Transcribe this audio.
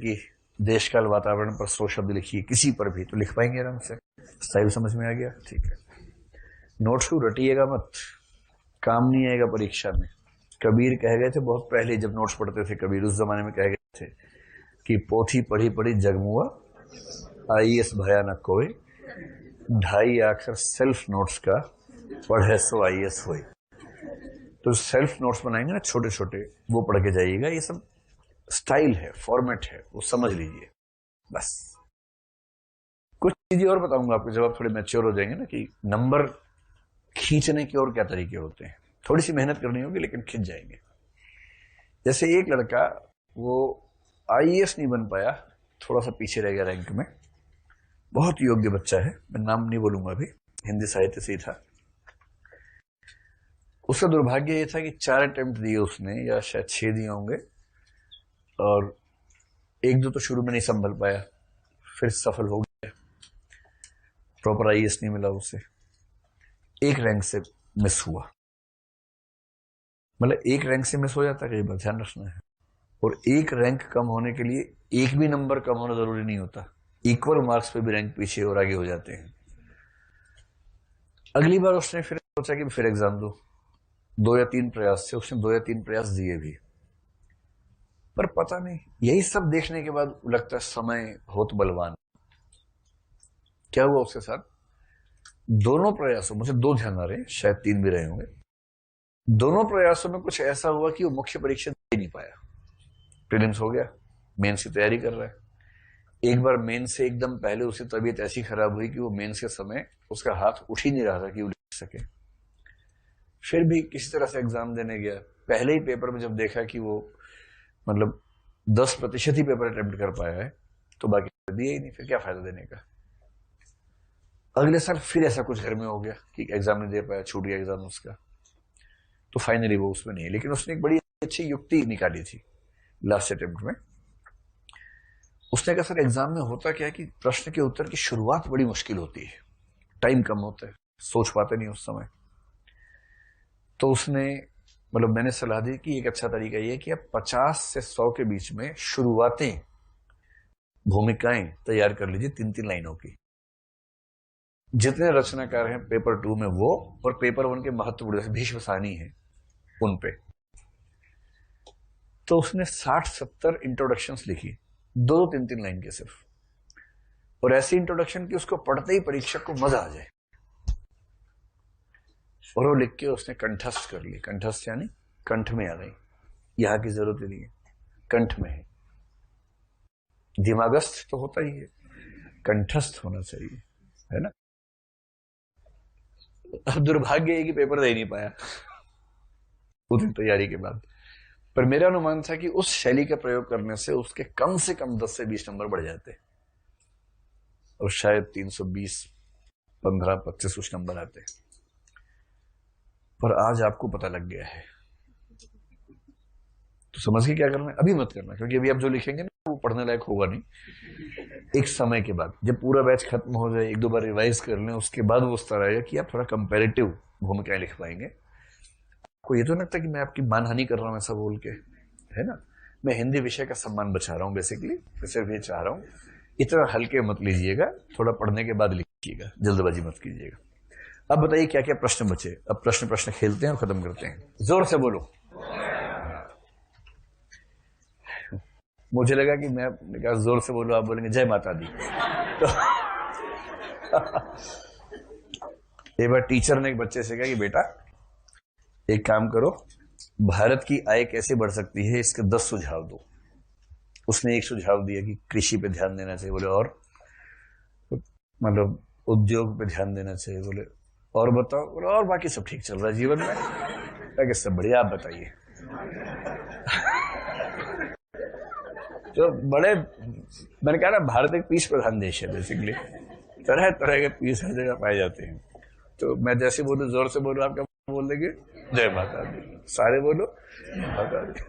कि देश काल वातावरण पर 100 शब्द लिखिए, किसी पर भी, तो लिख पाएंगे आराम से। स्टाइल समझ में आ गया? ठीक है। नोट्स को रटिएगा मत, काम नहीं आएगा परीक्षा में। कबीर कह गए थे बहुत पहले, जब नोट्स पढ़ते थे कबीर, उस जमाने में कह गए थे कि पोथी पढ़ी पढ़ी जगमुआ, आईएएस भया न कोई, 2.5 आखर सेल्फ नोट्स का, पढ़े सो आईएएस होई। तो सेल्फ नोट्स बनाएंगे ना छोटे छोटे, वो पढ़ के जाइएगा। ये सब स्टाइल है, फॉर्मेट है, वो समझ लीजिए बस। कुछ चीजें और बताऊंगा आपको जब आप थोड़े मैच्योर हो जाएंगे ना, कि नंबर खींचने के और क्या तरीके होते हैं। थोड़ी सी मेहनत करनी होगी लेकिन खींच जाएंगे। जैसे एक लड़का, वो आईएएस नहीं बन पाया, थोड़ा सा पीछे रह गया रैंक में, बहुत योग्य बच्चा है, मैं नाम नहीं बोलूंगा अभी, हिंदी साहित्य से ही था। उसका दुर्भाग्य ये था कि 4 अटेम्प्ट दिए उसने, या शायद 6 दिए होंगे, और 1-2 तो शुरू में नहीं संभल पाया, फिर सफल हो गया, प्रॉपर आईएएस नहीं मिला उसे, 1 रैंक से मिस हुआ। मतलब 1 रैंक से मिस हो जाता है, कई बार ध्यान रखना है। और 1 रैंक कम होने के लिए 1 भी नंबर कम होना जरूरी नहीं होता, इक्वल मार्क्स पे भी रैंक पीछे और आगे हो जाते हैं। अगली बार उसने फिर सोचा कि फिर एग्जाम दो, 2 या 3 प्रयास से उसने 2 या 3 प्रयास दिए भी, पर पता नहीं, यही सब देखने के बाद लगता है समय बहुत बलवान। क्या हुआ उसके साथ? दोनों प्रयासों, मुझे 2 ध्यान आ रहे हैं, शायद 3 भी रहे होंगे, दोनों प्रयासों में कुछ ऐसा हुआ कि वो मुख्य परीक्षा दे नहीं पाया। प्रीलिम्स हो गया, मेंस की तैयारी कर रहा है। एक बार मेंस से एकदम पहले उसकी तबीयत ऐसी खराब हुई कि वो मेंस के समय उसका हाथ उठ ही नहीं रहा था कि वो लिख सके। फिर भी किसी तरह से एग्जाम देने गया। पहले ही पेपर में जब देखा कि वो मतलब 10% ही पेपर अटेम्प्ट कर पाया है, तो बाकी दिए ही नहीं, फिर क्या फायदा देने का। अगले साल फिर ऐसा कुछ घर में हो गया कि एग्जाम नहीं दे पाया, छूट गया एग्जाम उसका, तो फाइनली वो उसमें नहीं। लेकिन उसने एक बड़ी अच्छी युक्ति निकाली थी लास्ट अटेम्प्ट में। उसने कहा सर एग्जाम में होता क्या है कि प्रश्न के उत्तर की शुरुआत बड़ी मुश्किल होती है, टाइम कम होता है, सोच पाते नहीं उस समय। तो उसने मतलब मैंने सलाह दी कि एक अच्छा तरीका यह है कि आप 50 से 100 के बीच में शुरुआतें, भूमिकाएं तैयार कर लीजिए 3-3 लाइनों की। जितने रचनाकार हैं पेपर 2 में वो, और पेपर 1 के महत्वपूर्ण जैसे भीष्म सानी है उन पे। तो उसने 60-70 इंट्रोडक्शंस लिखी, 2-3 लाइन के सिर्फ, और ऐसी इंट्रोडक्शन की उसको पढ़ते ही परीक्षक को मजा आ जाए। और वो लिख के उसने कंठस्थ कर ली। कंठस्थ यानी कंठ में आ गई, यहां की जरूरत ही नहीं है, कंठ में है। दिमागस्थ तो होता ही है, कंठस्थ होना चाहिए, है ना। अब दुर्भाग्य है कि पेपर दे नहीं पाया पूरी तैयारी के बाद। पर मेरा अनुमान था कि उस शैली का प्रयोग करने से कम 10 से 20 नंबर बढ़ जाते, और शायद 320, 15, 25 कुछ नंबर आते। पर आज आपको पता लग गया है, तो समझ के क्या करना है। अभी मत करना, क्योंकि अभी आप जो लिखेंगे ना वो पढ़ने लायक होगा नहीं। एक समय के बाद जब पूरा बैच खत्म हो जाए, 1-2 बार रिवाइज कर लें, उसके बाद वो उस तरह आएगा कि आप थोड़ा कंपैरेटिव भूमिकाएं लिख पाएंगे। आपको ये तो लगता कि मैं आपकी मानहानि कर रहा हूं ऐसा बोल के, है ना। मैं हिंदी विषय का सम्मान बचा रहा हूं बेसिकली, सिर्फ ये चाह रहा हूं। इतना हल्के मत लीजिएगा, थोड़ा पढ़ने के बाद लिखिएगा, जल्दबाजी मत कीजिएगा। अब बताइए क्या क्या प्रश्न बचे। अब प्रश्न खेलते हैं और खत्म करते हैं। जोर से बोलो। मुझे लगा कि मैं कहा जोर से बोलो, आप बोलेंगे जय माता दी। तो एक बार टीचर ने एक बच्चे से कहा कि बेटा एक काम करो, भारत की आय कैसे बढ़ सकती है इसके 10 सुझाव दो। उसने एक सुझाव दिया कि कृषि पे ध्यान देना चाहिए, बोले और मतलब उद्योग पे ध्यान देना चाहिए, बोले और बताओ, बोले और बाकी सब ठीक चल रहा है जीवन में, क्या सब बढ़िया, आप बताइए। तो बड़े, मैंने कहा ना भारत एक पीस प्रधान देश है बेसिकली, तरह तरह के पीस हर जगह पाए जाते हैं। तो मैं जैसे बोलूं जोर से बोलूं, आप क्या बोल देंगे? जय माता दी। सारे बोलो जय माता दी।